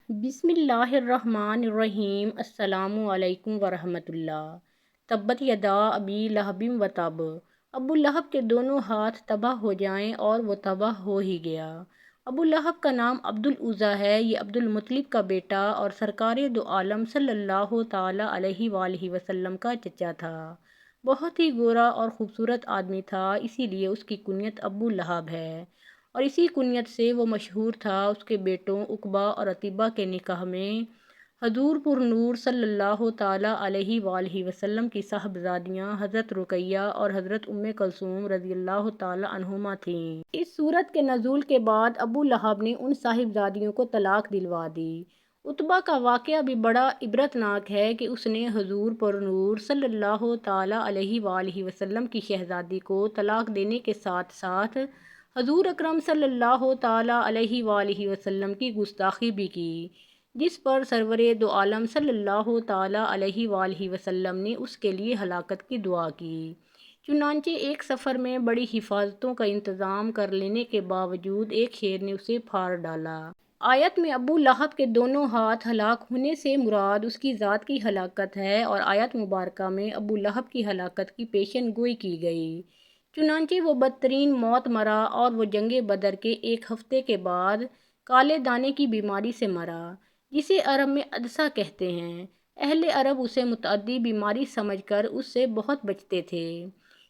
بسم اللہ الرحمن الرحیم۔ السلام علیکم ورحمۃ اللہ۔ تبت یدا ابی لہب و تب، ابو لہب کے دونوں ہاتھ تباہ ہو جائیں، اور وہ تباہ ہو ہی گیا۔ ابو لہب کا نام عبد العزیٰ ہے۔ یہ عبد المطلب کا بیٹا اور سرکار دو عالم صلی اللہ تعالیٰ علیہ وآلہ وسلم کا چچا تھا۔ بہت ہی گورا اور خوبصورت آدمی تھا، اسی لیے اس کی کنیت ابو لہب ہے، اور اسی کنیت سے وہ مشہور تھا۔ اس کے بیٹوں عقبہ اور عتیبہ کے نکاح میں حضور پر نور صلی اللہ تعالیٰ علیہ وآلہ وسلم کی صاحبزادیاں حضرت رقیہ اور حضرت کلثوم رضی اللہ تعالیٰ عنہما تھیں۔ اس سورت کے نزول کے بعد ابو لہب نے ان صاحبزادیوں کو طلاق دلوا دی۔ عتبہ کا واقعہ بھی بڑا عبرتناک ہے کہ اس نے حضور پر نور صلی اللہ تعالیٰ علیہ وآلہ وسلم کی شہزادی کو طلاق دینے کے ساتھ ساتھ حضور اکرم صلی اللہ تعالیٰ علیہ وآلہ وسلم کی گستاخی بھی کی، جس پر سرور دو عالم صلی اللہ تعالیٰ علیہ وآلہ وسلم نے اس کے لیے ہلاکت کی دعا کی۔ چنانچہ ایک سفر میں بڑی حفاظتوں کا انتظام کر لینے کے باوجود ایک شیر نے اسے پھاڑ ڈالا۔ آیت میں ابو لہب کے دونوں ہاتھ ہلاک ہونے سے مراد اس کی ذات کی ہلاکت ہے، اور آیت مبارکہ میں ابو لہب کی ہلاکت کی پیشن گوئی کی گئی۔ چنانچہ وہ بدترین موت مرا، اور وہ جنگ بدر کے ایک ہفتے کے بعد کالے دانے کی بیماری سے مرا، جسے عرب میں عدسہ کہتے ہیں۔ اہل عرب اسے متعدی بیماری سمجھ کر اس سے بہت بچتے تھے،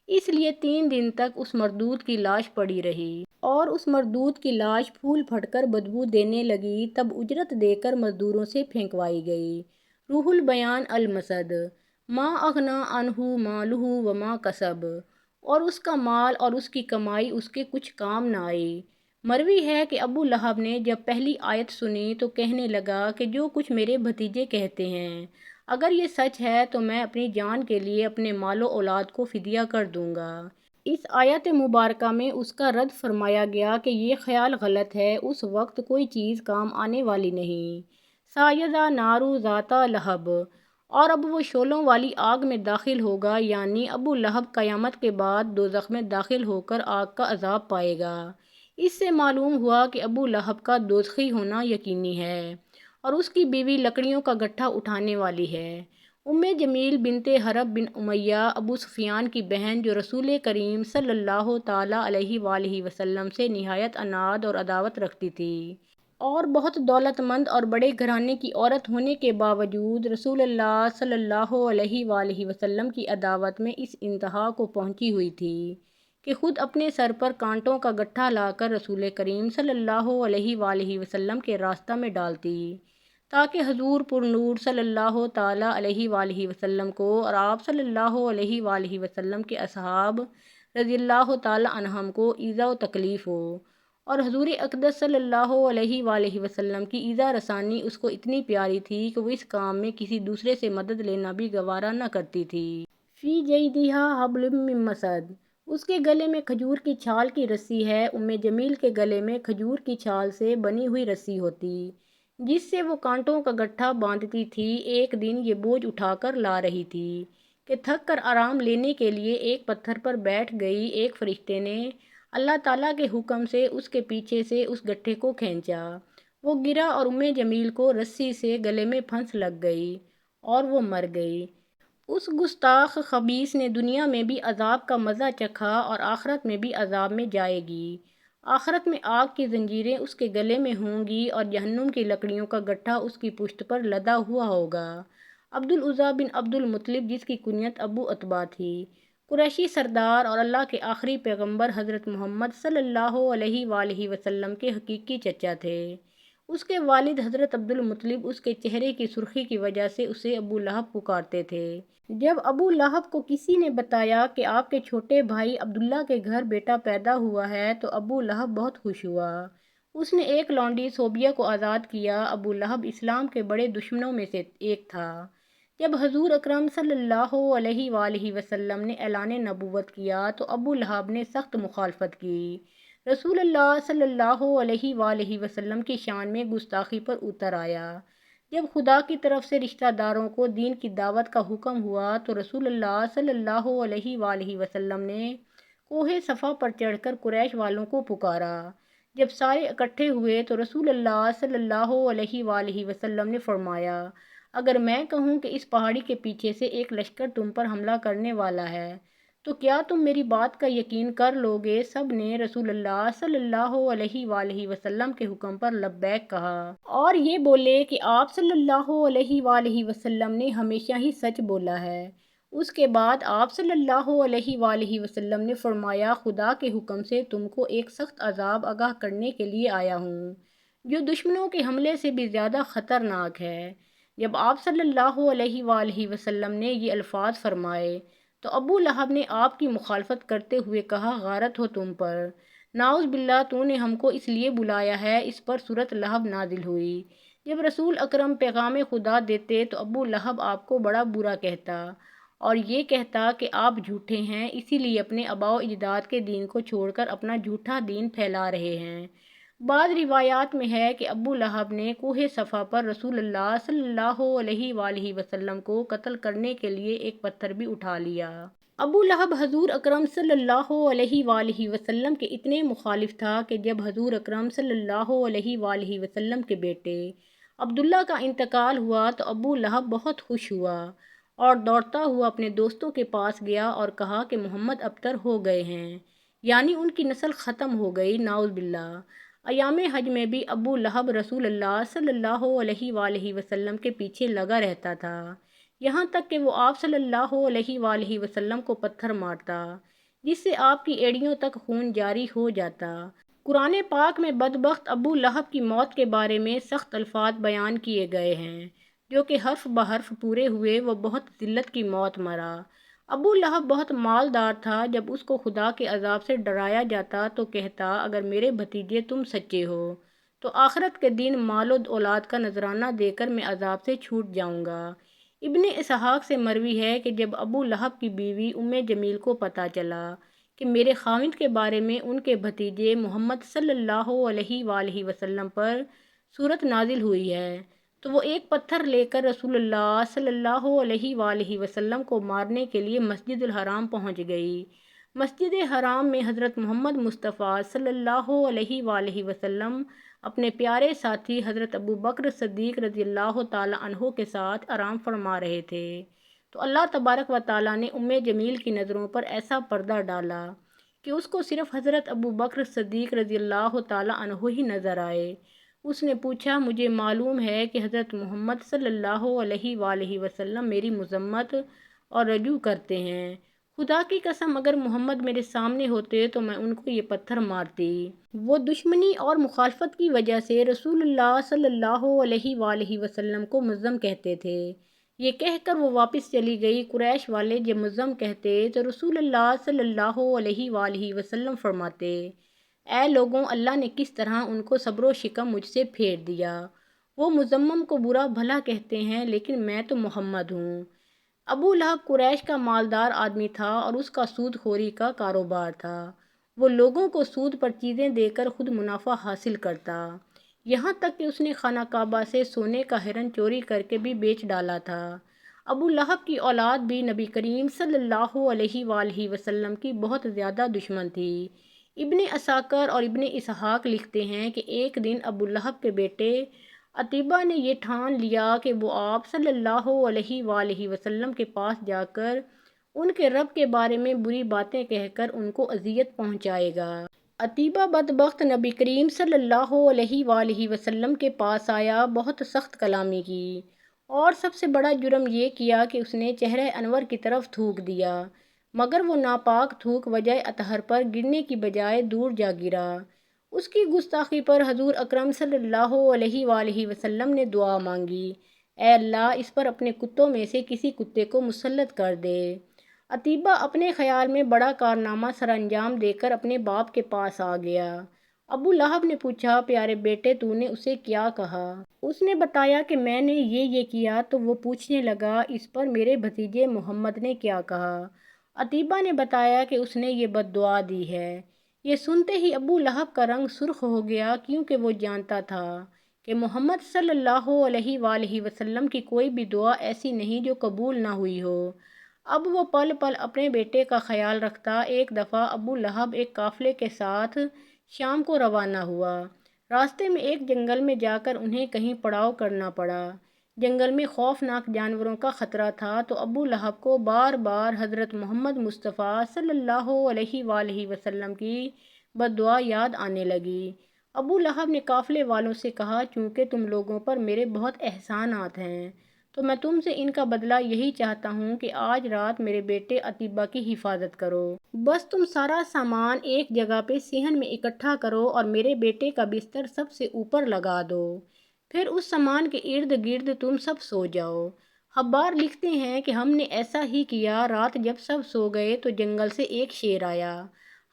اس لیے 3 دن تک اس مردود کی لاش پڑی رہی، اور اس مردود کی لاش پھول پھٹ کر بدبو دینے لگی۔ تب اجرت دے کر مزدوروں سے پھینکوائی گئی۔ روح البیان المسد: ما اغنی عنہ مالہ وما کسب، اور اس کا مال اور اس کی کمائی اس کے کچھ کام نہ آئی۔ مروی ہے کہ ابو لہب نے جب پہلی آیت سنی تو کہنے لگا کہ جو کچھ میرے بھتیجے کہتے ہیں، اگر یہ سچ ہے تو میں اپنی جان کے لیے اپنے مال و اولاد کو فدیہ کر دوں گا۔ اس آیت مبارکہ میں اس کا رد فرمایا گیا کہ یہ خیال غلط ہے، اس وقت کوئی چیز کام آنے والی نہیں۔ سایذا نارو ذات لہب، اور اب وہ شعلوں والی آگ میں داخل ہوگا، یعنی ابو لہب قیامت کے بعد دوزخ میں داخل ہو کر آگ کا عذاب پائے گا۔ اس سے معلوم ہوا کہ ابو لہب کا دوزخی ہونا یقینی ہے، اور اس کی بیوی لکڑیوں کا گٹھا اٹھانے والی ہے۔ جمیل بنت حرب بن امیہ، ابو سفیان کی بہن، جو رسول کریم صلی اللہ تعالیٰ علیہ وآلہ وسلم سے نہایت عناد اور عداوت رکھتی تھی، اور بہت دولت مند اور بڑے گھرانے کی عورت ہونے کے باوجود رسول اللہ صلی اللہ علیہ وآلہ وسلم کی عداوت میں اس انتہا کو پہنچی ہوئی تھی کہ خود اپنے سر پر کانٹوں کا گٹھا لا کر رسول کریم صلی اللہ علیہ وآلہ وسلم کے راستہ میں ڈالتی، تاکہ حضور پر نور صلی اللہ تعالیٰ علیہ وآلہ وسلم کو اور آپ صلی اللہ علیہ وآلہ وسلم کے اصحاب رضی اللہ تعالیٰ عنہم کو ایذا و تکلیف ہو، اور حضور اقدس صلی اللہ علیہ وآلہ وسلم کی ایذا رسانی اس کو اتنی پیاری تھی کہ وہ اس کام میں کسی دوسرے سے مدد لینا بھی گوارا نہ کرتی تھی۔ فی جیدہا حبل من مسد، اس کے گلے میں کھجور کی چھال کی رسی ہے۔ جمیل کے گلے میں کھجور کی چھال سے بنی ہوئی رسی ہوتی، جس سے وہ کانٹوں کا گٹھا باندھتی تھی۔ ایک دن یہ بوجھ اٹھا کر لا رہی تھی کہ تھک کر آرام لینے کے لیے ایک پتھر پر بیٹھ گئی۔ ایک فرشتے نے اللہ تعالیٰ کے حکم سے اس کے پیچھے سے اس گٹھے کو کھینچا، وہ گرا اور جمیل کو رسی سے گلے میں پھنس لگ گئی، اور وہ مر گئی۔ اس گستاخ خبیث نے دنیا میں بھی عذاب کا مزہ چکھا، اور آخرت میں بھی عذاب میں جائے گی۔ آخرت میں آگ کی زنجیریں اس کے گلے میں ہوں گی، اور جہنم کی لکڑیوں کا گٹھا اس کی پشت پر لدا ہوا ہوگا۔ عبد العزیٰ بن عبد المطلب، جس کی کنیت ابو عتبہ تھی، قریشی سردار اور اللہ کے آخری پیغمبر حضرت محمد صلی اللہ علیہ وآلہ وسلم کے حقیقی چچا تھے۔ اس کے والد حضرت عبد المطلب اس کے چہرے کی سرخی کی وجہ سے اسے ابو لہب پکارتے تھے۔ جب ابو لہب کو کسی نے بتایا کہ آپ کے چھوٹے بھائی عبداللہ کے گھر بیٹا پیدا ہوا ہے تو ابو لہب بہت خوش ہوا۔ اس نے ایک لونڈی صوبیہ کو آزاد کیا۔ ابو لہب اسلام کے بڑے دشمنوں میں سے ایک تھا۔ جب حضور اکرم صلی اللہ علیہ وآلہ وسلم نے اعلان نبوت کیا تو ابو لہب نے سخت مخالفت کی۔ رسول اللہ صلی اللہ علیہ وآلہ وسلم کی شان میں گستاخی پر اتر آیا۔ جب خدا کی طرف سے رشتہ داروں کو دین کی دعوت کا حکم ہوا تو رسول اللہ صلی اللہ علیہ وآلہ وسلم نے کوہ صفا پر چڑھ کر قریش والوں کو پکارا، جب سارے اکٹھے ہوئے تو رسول اللہ صلی اللہ علیہ وآلہ وسلم نے فرمایا، اگر میں کہوں کہ اس پہاڑی کے پیچھے سے ایک لشکر تم پر حملہ کرنے والا ہے تو کیا تم میری بات کا یقین کر لو گے؟ سب نے رسول اللہ صلی اللہ علیہ وآلہ وسلم کے حکم پر لبیک کہا اور یہ بولے کہ آپ صلی اللہ علیہ وآلہ وسلم نے ہمیشہ ہی سچ بولا ہے۔ اس کے بعد آپ صلی اللہ علیہ وآلہ وسلم نے فرمایا، خدا کے حکم سے تم کو ایک سخت عذاب آگاہ کرنے کے لیے آیا ہوں جو دشمنوں کے حملے سے بھی زیادہ خطرناک ہے۔ جب آپ صلی اللہ علیہ وآلہ وسلم نے یہ الفاظ فرمائے تو ابو لہب نے آپ کی مخالفت کرتے ہوئے کہا، غارت ہو تم پر، نعوذ باللہ، تو نے ہم کو اس لیے بلایا ہے۔ اس پر سورۃ لہب نازل ہوئی۔ جب رسول اکرم پیغام خدا دیتے تو ابو لہب آپ کو بڑا برا کہتا اور یہ کہتا کہ آپ جھوٹے ہیں، اسی لیے اپنے آباء و اجداد کے دین کو چھوڑ کر اپنا جھوٹا دین پھیلا رہے ہیں۔ بعض روایات میں ہے کہ ابو لہب نے کوہ صفا پر رسول اللہ صلی اللہ علیہ وآلہ وسلم کو قتل کرنے کے لیے ایک پتھر بھی اٹھا لیا۔ ابو لہب حضور اکرم صلی اللہ علیہ وآلہ وسلم کے اتنے مخالف تھا کہ جب حضور اکرم صلی اللہ علیہ وآلہ وسلم کے بیٹے عبداللہ کا انتقال ہوا تو ابو لہب بہت خوش ہوا اور دوڑتا ہوا اپنے دوستوں کے پاس گیا اور کہا کہ محمد ابتر ہو گئے ہیں، یعنی ان کی نسل ختم ہو گئی، نعوذ باللہ۔ ایام حج میں بھی ابو لہب رسول اللہ صلی اللہ علیہ وآلہ وسلم کے پیچھے لگا رہتا تھا، یہاں تک کہ وہ آپ صلی اللہ علیہ وآلہ وسلم کو پتھر مارتا جس سے آپ کی ایڑیوں تک خون جاری ہو جاتا۔ قرآن پاک میں بدبخت ابو لہب کی موت کے بارے میں سخت الفاظ بیان کیے گئے ہیں جو کہ حرف بحرف پورے ہوئے۔ وہ بہت ذلت کی موت مرا۔ ابو لہب بہت مالدار تھا، جب اس کو خدا کے عذاب سے ڈرایا جاتا تو کہتا، اگر میرے بھتیجے تم سچے ہو تو آخرت کے دن مال و اولاد کا نذرانہ دے کر میں عذاب سے چھوٹ جاؤں گا۔ ابن اسحاق سے مروی ہے کہ جب ابو لہب کی بیوی جمیل کو پتہ چلا کہ میرے خاوند کے بارے میں ان کے بھتیجے محمد صلی اللہ علیہ وآلہ وسلم پر سورت نازل ہوئی ہے تو وہ ایک پتھر لے کر رسول اللہ صلی اللہ علیہ وآلہ وسلم کو مارنے کے لیے مسجد الحرام پہنچ گئی۔ مسجد حرام میں حضرت محمد مصطفیٰ صلی اللہ علیہ وآلہ وسلم اپنے پیارے ساتھی حضرت ابو بکر صدیق رضی اللہ تعالیٰ عنہ کے ساتھ آرام فرما رہے تھے تو اللہ تبارک و تعالیٰ نے جمیل کی نظروں پر ایسا پردہ ڈالا کہ اس کو صرف حضرت ابو بکر صدیق رضی اللہ تعالیٰ عنہ ہی نظر آئے۔ اس نے پوچھا، مجھے معلوم ہے کہ حضرت محمد صلی اللہ علیہ وآلہ وسلم میری مذمت اور رجوع کرتے ہیں، خدا کی قسم اگر محمد میرے سامنے ہوتے تو میں ان کو یہ پتھر مارتی۔ وہ دشمنی اور مخالفت کی وجہ سے رسول اللہ صلی اللہ علیہ وآلہ وسلم کو مظلم کہتے تھے۔ یہ کہہ کر وہ واپس چلی گئی۔ قریش والے جب مظلم کہتے تو رسول اللہ صلی اللہ علیہ وآلہ وسلم فرماتے، اے لوگوں، اللہ نے کس طرح ان کو صبر و شکم مجھ سے پھیر دیا۔ وہ مذمم کو برا بھلا کہتے ہیں لیکن میں تو محمد ہوں۔ ابو لہب قریش کا مالدار آدمی تھا اور اس کا سود خوری کا کاروبار تھا۔ وہ لوگوں کو سود پر چیزیں دے کر خود منافع حاصل کرتا، یہاں تک کہ اس نے خانہ کعبہ سے سونے کا ہرن چوری کر کے بھی بیچ ڈالا تھا۔ ابو لہب کی اولاد بھی نبی کریم صلی اللہ علیہ وآلہ وسلم کی بہت زیادہ دشمن تھی۔ ابن عساکر اور ابن اسحاق لکھتے ہیں کہ ایک دن ابو لہب کے بیٹے عتیبہ نے یہ ٹھان لیا کہ وہ آپ صلی اللہ علیہ وآلہ وسلم کے پاس جا کر ان کے رب کے بارے میں بری باتیں کہہ کر ان کو اذیت پہنچائے گا۔ عتیبہ بدبخت نبی کریم صلی اللہ علیہ وآلہ وسلم کے پاس آیا، بہت سخت کلامی کی اور سب سے بڑا جرم یہ کیا کہ اس نے چہرہ انور کی طرف تھوک دیا، مگر وہ ناپاک تھوک وجہ اطہر پر گرنے کی بجائے دور جا گرا۔ اس کی گستاخی پر حضور اکرم صلی اللہ علیہ وآلہ وسلم نے دعا مانگی، اے اللہ، اس پر اپنے کتوں میں سے کسی کتے کو مسلط کر دے۔ عتیبہ اپنے خیال میں بڑا کارنامہ سر انجام دے کر اپنے باپ کے پاس آ گیا۔ ابو لہب نے پوچھا، پیارے بیٹے، تو نے اسے کیا کہا؟ اس نے بتایا کہ میں نے یہ کیا۔ تو وہ پوچھنے لگا، اس پر میرے بھتیجے محمد نے کیا کہا؟ عتیبہ نے بتایا کہ اس نے یہ بد دعا دی ہے۔ یہ سنتے ہی ابو لہب کا رنگ سرخ ہو گیا، کیونکہ وہ جانتا تھا کہ محمد صلی اللہ علیہ وآلہ وسلم کی کوئی بھی دعا ایسی نہیں جو قبول نہ ہوئی ہو۔ اب وہ پل پل اپنے بیٹے کا خیال رکھتا۔ ایک دفعہ ابو لہب ایک قافلے کے ساتھ شام کو روانہ ہوا۔ راستے میں ایک جنگل میں جا کر انہیں کہیں پڑاؤ کرنا پڑا۔ جنگل میں خوفناک جانوروں کا خطرہ تھا تو ابو لہب کو بار بار حضرت محمد مصطفیٰ صلی اللہ علیہ وآلہ وسلم کی بد دعا یاد آنے لگی۔ ابو لہب نے قافلے والوں سے کہا، چونکہ تم لوگوں پر میرے بہت احسانات ہیں تو میں تم سے ان کا بدلہ یہی چاہتا ہوں کہ آج رات میرے بیٹے عتیبہ کی حفاظت کرو۔ بس تم سارا سامان ایک جگہ پہ صحن میں اکٹھا کرو اور میرے بیٹے کا بستر سب سے اوپر لگا دو، پھر اس سامان کے ارد گرد تم سب سو جاؤ۔ حبار لکھتے ہیں کہ ہم نے ایسا ہی کیا۔ رات جب سب سو گئے تو جنگل سے ایک شیر آیا۔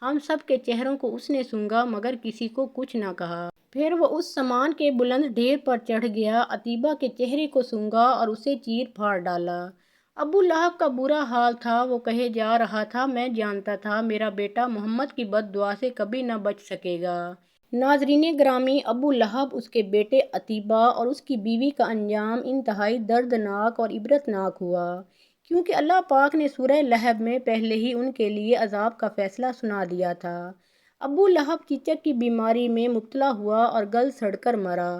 ہم سب کے چہروں کو اس نے سونگھا مگر کسی کو کچھ نہ کہا۔ پھر وہ اس سامان کے بلند ڈھیر پر چڑھ گیا، عتیبہ کے چہرے کو سونگھا اور اسے چیر پھاڑ ڈالا۔ ابو لہب کا برا حال تھا۔ وہ کہے جا رہا تھا، میں جانتا تھا میرا بیٹا محمد کی بد دعا سے کبھی نہ بچ سکے گا۔ ناظرین گرامی، ابو لہب، اس کے بیٹے عتیبہ اور اس کی بیوی کا انجام انتہائی دردناک اور عبرتناک ہوا، کیونکہ اللہ پاک نے سورہ لہب میں پہلے ہی ان کے لیے عذاب کا فیصلہ سنا دیا تھا۔ ابو لہب چیچک کی بیماری میں مبتلا ہوا اور گل سڑ کر مرا۔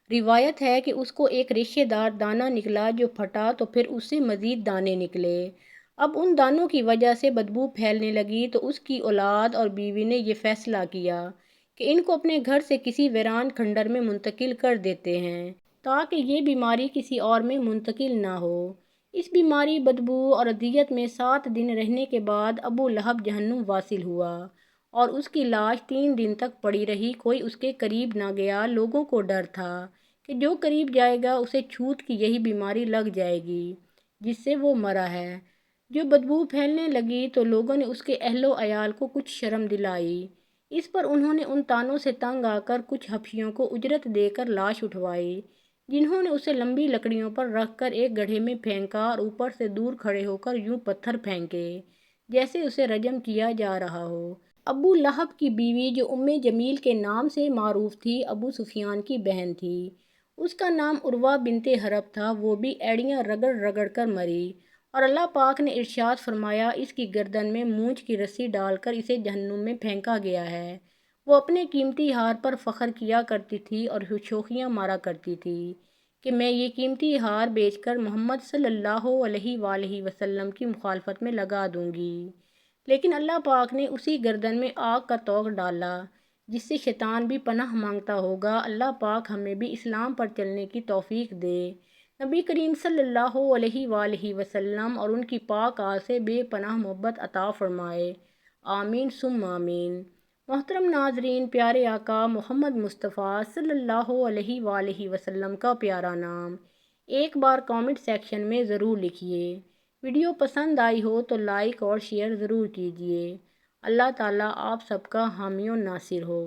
روایت ہے کہ اس کو ایک ریشے دار دانہ نکلا جو پھٹا تو پھر اس سے مزید دانے نکلے۔ اب ان دانوں کی وجہ سے بدبو پھیلنے لگی تو اس کی اولاد اور بیوی نے یہ فیصلہ کیا کہ ان کو اپنے گھر سے کسی ویران کھنڈر میں منتقل کر دیتے ہیں تاکہ یہ بیماری کسی اور میں منتقل نہ ہو۔ اس بیماری، بدبو اور اذیت میں 7 دن رہنے کے بعد ابو لہب جہنم واصل ہوا اور اس کی لاش 3 دن تک پڑی رہی۔ کوئی اس کے قریب نہ گیا۔ لوگوں کو ڈر تھا کہ جو قریب جائے گا اسے چھوت کی یہی بیماری لگ جائے گی جس سے وہ مرا ہے۔ جو بدبو پھیلنے لگی تو لوگوں نے اس کے اہل و عیال کو کچھ شرم دلائی۔ اس پر انہوں نے ان تانوں سے تنگ آ کر کچھ حبشیوں کو اجرت دے کر لاش اٹھوائی، جنہوں نے اسے لمبی لکڑیوں پر رکھ کر ایک گڑھے میں پھینکا اور اوپر سے دور کھڑے ہو کر یوں پتھر پھینکے جیسے اسے رجم کیا جا رہا ہو۔ ابو لہب کی بیوی، جو جمیل کے نام سے معروف تھی، ابو سفیان کی بہن تھی۔ اس کا نام عروہ بنت حرب تھا۔ وہ بھی ایڑیاں رگڑ رگڑ کر مری اور اللہ پاک نے ارشاد فرمایا، اس کی گردن میں مونچھ کی رسی ڈال کر اسے جہنم میں پھینکا گیا ہے۔ وہ اپنے قیمتی ہار پر فخر کیا کرتی تھی اور شوخیاں مارا کرتی تھی کہ میں یہ قیمتی ہار بیچ کر محمد صلی اللہ علیہ وآلہ وسلم کی مخالفت میں لگا دوں گی، لیکن اللہ پاک نے اسی گردن میں آگ کا توق ڈالا جس سے شیطان بھی پناہ مانگتا ہوگا۔ اللہ پاک ہمیں بھی اسلام پر چلنے کی توفیق دے، نبی کریم صلی اللہ علیہ وآلہ وسلم اور ان کی پاک آل سے بے پناہ محبت عطا فرمائے، آمین ثم آمین۔ محترم ناظرین، پیارے آقا محمد مصطفیٰ صلی اللہ علیہ وآلہ وسلم کا پیارا نام ایک بار کامنٹ سیکشن میں ضرور لکھیے۔ ویڈیو پسند آئی ہو تو لائک اور شیئر ضرور کیجیے۔ اللہ تعالیٰ آپ سب کا حامی و ناصر ہو۔